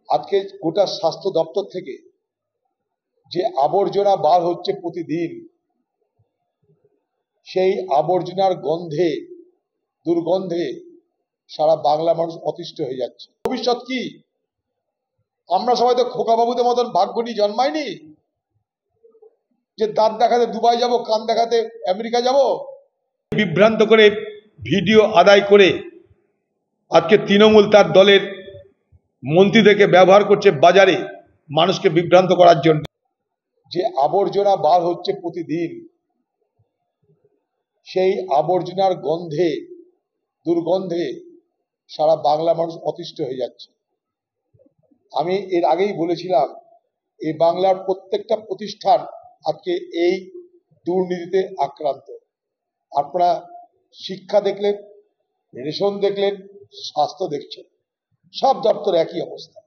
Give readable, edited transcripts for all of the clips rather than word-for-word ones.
আজকে গোটা স্বাস্থ্য দপ্তর থেকে যে আবর্জনা বার হচ্ছে প্রতিদিন, সেই আবর্জনার গন্ধে, দুর্গন্ধে সারা বাংলা মানুষ অতিষ্ঠ হয়ে যাচ্ছে। ভবিষ্যৎ কি? আমরা সবাই তো খোকাবাবুদের মতন ভাগ্য নিয়ে জন্মায়নি যে দাঁত দেখাতে দুবাই যাব, কান দেখাতে আমেরিকা যাব। বিভ্রান্ত করে ভিডিও আদায় করে আজকে তৃণমূল তার দলের মন্ত্রীদেরকে ব্যবহার করছে বাজারে মানুষকে বিভ্রান্ত করার জন্য। যে আবর্জনা বার হচ্ছে প্রতিদিন, সেই আবর্জনার গন্ধে, দুর্গন্ধে সারা বাংলা মানুষ অতিষ্ঠ হয়ে যাচ্ছে। আমি এর আগেই বলেছিলাম, এই বাংলার প্রত্যেকটা প্রতিষ্ঠান আজকে এই দুর্নীতিতে আক্রান্ত। আপনারা শিক্ষা দেখলেন, রেশন দেখলেন, স্বাস্থ্য দেখছেন, সব দপ্তর একই অবস্থা।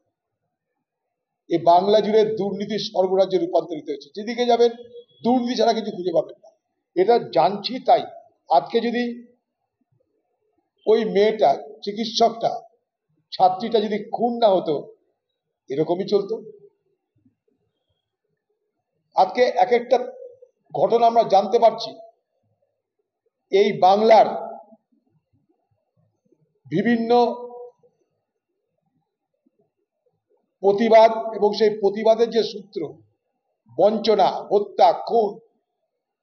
এই বাংলা জুড়ে দুর্নীতির স্বর্গরাজ্যে রূপান্তরিত হয়েছে। যেদিকে যাবেন দুর্নীতি ছাড়া কিছু খুঁজে পাবেন না, এটা জানছি। তাই আজকে যদি ওই মেয়েটা, চিকিৎসকটা, ছাত্রীটা যদি খুন না হতো, এরকমই চলতো। আজকে এক একটা ঘটনা আমরা জানতে পারছি। এই বাংলার বিভিন্ন প্রতিবাদ এবং সেই প্রতিবাদের যে সূত্র, বঞ্চনা, হত্যা, খুন,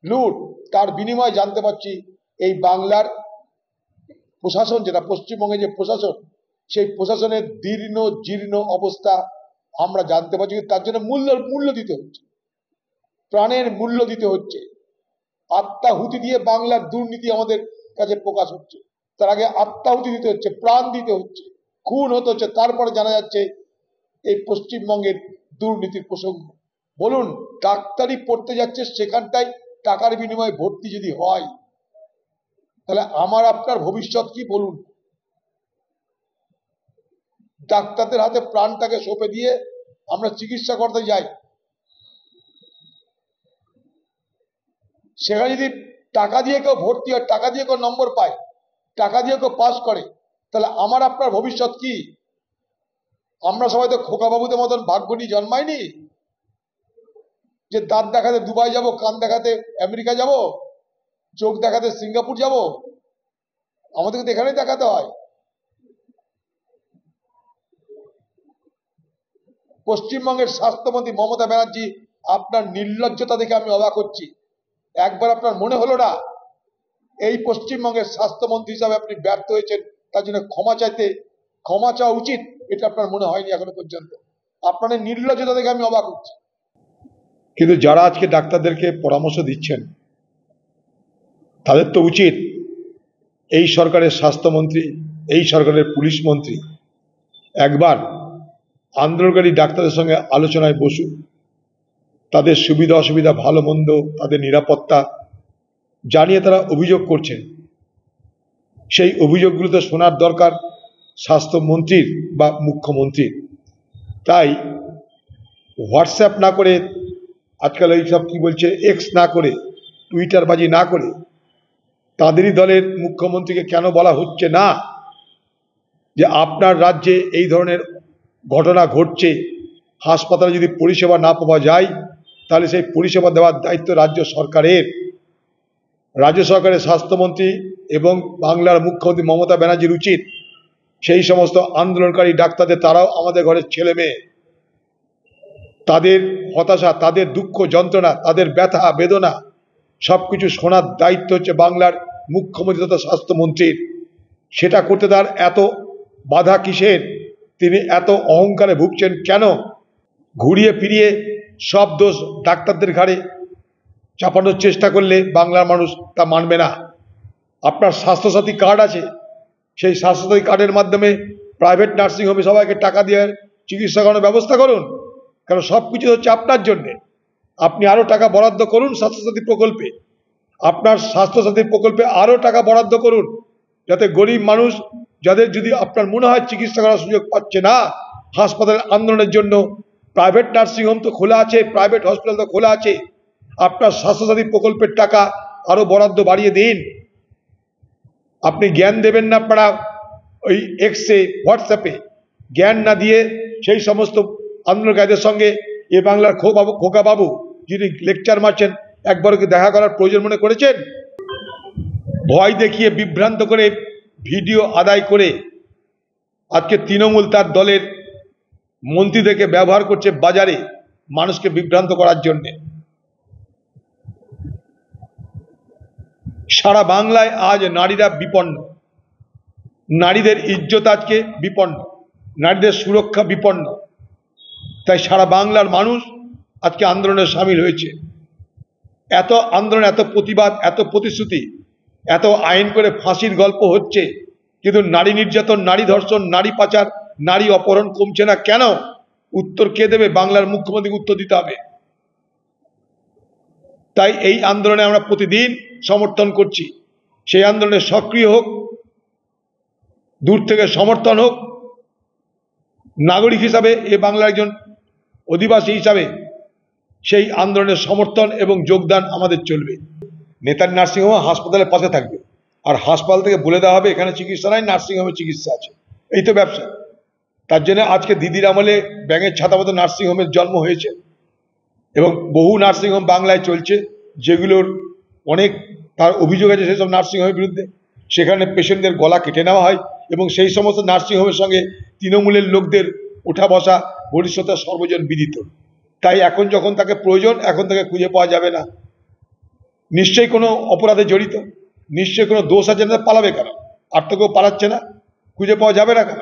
লুট, তার বিনিময়ে জানতে পারছি এই বাংলার প্রশাসন, যেটা পশ্চিমবঙ্গে যে প্রশাসন, সেই প্রশাসনের দীর্ণ জীর্ণ অবস্থা আমরা জানতে পারছি। তার জন্য মূল্য দিতে হচ্ছে, প্রাণের মূল্য দিতে হচ্ছে। আত্মাহুতি দিয়ে বাংলার দুর্নীতি আমাদের কাছে প্রকাশ হচ্ছে। তার আগে আত্মাহুতি দিতে হচ্ছে, প্রাণ দিতে হচ্ছে, খুন হতে হচ্ছে, তারপরে জানা যাচ্ছে এই পশ্চিমবঙ্গের দুর্নীতির প্রসঙ্গ। বলুন, ডাক্তারি পড়তে যাচ্ছে, সেখানটায় টাকার বিনিময়ে ভর্তি যদি হয়, তাহলে আমার আপনার ভবিষ্যৎ কি বলুন? ডাক্তারদের হাতে প্রাণটাকে সঁপে দিয়ে আমরা চিকিৎসা করতে যাই, সেখানে যদি টাকা দিয়ে কেউ ভর্তি হয়, টাকা দিয়ে কেউ নম্বর পায়, টাকা দিয়ে কেউ পাস করে, তাহলে আমার আপনার ভবিষ্যৎ কি? আমরা সবাই তো খোকাবাবুদের মতন ভাগ্য নিয়ে জন্মায়নি যে দাঁত দেখাতে দুবাই যাব, কান দেখাতে আমেরিকা যাব, চোখ দেখাতে সিঙ্গাপুর যাব। আমাদেরকে তো এখানেই দেখাতে হয়। পশ্চিমবঙ্গের স্বাস্থ্যমন্ত্রী মমতা ব্যানার্জি, আপনার নির্লজ্জতা দেখে আমি অবাক হচ্ছি। একবার আপনার মনে হলো না এই পশ্চিমবঙ্গের স্বাস্থ্যমন্ত্রী হিসাবে আপনি ব্যর্থ হয়েছেন, তার জন্য ক্ষমা চাওয়া উচিত? এটা আপনার মনে হয়নি এখনো পর্যন্ত? আপনাদের নির্লজ্জতা দেখে আমি অবাক হচ্ছি। কিন্তু যারা আজকে ডাক্তারদেরকে পরামর্শ দিচ্ছেন, তাদের তো উচিত এই সরকারের স্বাস্থ্যমন্ত্রী, এই সরকারের পুলিশ মন্ত্রী একবার আন্দোলনকারী ডাক্তারদের সঙ্গে আলোচনায় বসুন। তাদের সুবিধা অসুবিধা, ভালো মন্দ, তাদের নিরাপত্তা জানিয়ে তারা অভিযোগ করছেন, সেই অভিযোগগুলো তো শোনার দরকার স্বাস্থ্যমন্ত্রীর বা মুখ্যমন্ত্রীর। তাই হোয়াটসঅ্যাপ না করে, আজকাল এইসব কি বলছে, এক্স না করে, টুইটারবাজি না করে, তাদেরই দলের মুখ্যমন্ত্রীকে কেন বলা হচ্ছে না যে আপনার রাজ্যে এই ধরনের ঘটনা ঘটছে, হাসপাতালে যদি পরিষেবা না পাওয়া যায়, তাহলে সেই পরিষেবা দেওয়ার দায়িত্ব রাজ্য সরকারের। রাজ্য সরকারের স্বাস্থ্যমন্ত্রী এবং বাংলার মুখ্যমন্ত্রী মমতা ব্যানার্জির উচিত সেই সমস্ত আন্দোলনকারী ডাক্তারদের, তারাও আমাদের ঘরের ছেলে মেয়ে, তাদের হতাশা, তাদের দুঃখ যন্ত্রণা, তাদের ব্যথা বেদনা সবকিছু শোনার দায়িত্ব হচ্ছে বাংলার মুখ্যমন্ত্রী তথা স্বাস্থ্যমন্ত্রীর। সেটা করতে তার এত বাধা কিসের? তিনি এত অহংকারে ভুগছেন কেন? ঘুরিয়ে ফিরিয়ে সব দোষ ডাক্তারদের ঘাড়ে চাপানোর চেষ্টা করলে বাংলার মানুষ তা মানবে না। আপনার স্বাস্থ্যসাথী কার্ড আছে, সেই স্বাস্থ্যসাথী কার্ডের মাধ্যমে প্রাইভেট নার্সিংহোমে সবাইকে টাকা দিয়ে চিকিৎসা করানোর ব্যবস্থা করুন। কারণ সব কিছু হচ্ছে আপনার জন্যে। আপনি আরও টাকা বরাদ্দ করুন স্বাস্থ্যসাথী প্রকল্পে, আপনার স্বাস্থ্যসাথী প্রকল্পে আরও টাকা বরাদ্দ করুন, যাতে গরিব মানুষ, যাদের যদি আপনার মনে হয় চিকিৎসা করার সুযোগ পাচ্ছে না, হাসপাতালের আন্দোলনের জন্য প্রাইভেট নার্সিংহোম তো খোলা আছে, প্রাইভেট হসপিটাল তো খোলা আছে, আপনার স্বাস্থ্যসাথী প্রকল্পের টাকা আরও বরাদ্দ বাড়িয়ে দিন। আপনি জ্ঞান দেবেন না আপনারা ওই এক্সে, হোয়াটসঅ্যাপে, জ্ঞান না দিয়ে সেই সমস্ত আন্দোলনকারীদের সঙ্গে এ বাংলার খোকা বাবু যিনি লেকচার মারছেন একবার কি দেখা করার প্রয়োজন মনে করেছেন? ভয় দেখিয়ে বিভ্রান্ত করে ভিডিও আদায় করে আজকে তৃণমূল তার দলের মন্ত্রীদেরকে ব্যবহার করছে বাজারে মানুষকে বিভ্রান্ত করার জন্যে। সারা বাংলায় আজ নারীরা বিপন্ন, নারীদের ইজ্জত আজকে বিপন্ন, নারীদের সুরক্ষা বিপন্ন। তাই সারা বাংলার মানুষ আজকে আন্দোলনে সামিল হয়েছে। এত আন্দোলন, এত প্রতিবাদ, এত প্রতিশ্রুতি, এত আইন করে ফাঁসির গল্প হচ্ছে, কিন্তু নারী নির্যাতন, নারী ধর্ষণ, নারী পাচার, নারী অপহরণ কমছে না কেন? উত্তর কে দেবে? বাংলার মুখ্যমন্ত্রীকে উত্তর দিতে হবে। তাই এই আন্দোলনে আমরা প্রতিদিন সমর্থন করছি। সেই আন্দোলনে সক্রিয় হোক, দূর থেকে সমর্থন হোক। নাগরিক হিসাবে এ বাংলার একজন অধিবাসী হিসাবে সেই আন্দোলনের সমর্থন এবং যোগদান আমাদের চলবে। নেতার নার্সিংহোম হাসপাতালের পাশে থাকবে, আর হাসপাতাল থেকে বলে দেওয়া হবে এখানে চিকিৎসা নাই, নার্সিংহোমে চিকিৎসা আছে। এই তো ব্যবসা। তার জন্য আজকে দিদির আমলে ব্যাঙের ছাতা মতো নার্সিংহোমের জন্ম হয়েছে এবং বহু নার্সিংহোম বাংলায় চলছে, যেগুলোর অনেক তার অভিযোগ আছে সেসব নার্সিংহোমের বিরুদ্ধে। সেখানে পেশেন্টদের গলা কেটে নেওয়া হয় এবং সেই সমস্ত নার্সিংহোমের সঙ্গে তৃণমূলের লোকদের ওঠা বসা ভবিষ্যতের সর্বজন বিদিত। তাই এখন যখন তাকে প্রয়োজন, এখন তাকে খুঁজে পাওয়া যাবে না। নিশ্চয়ই কোনো অপরাধে জড়িত, নিশ্চয়ই কোনো দোষ আছে না, পালাবে কেন? আর তো কেউ পালাচ্ছে না, খুঁজে পাওয়া যাবে না কেন?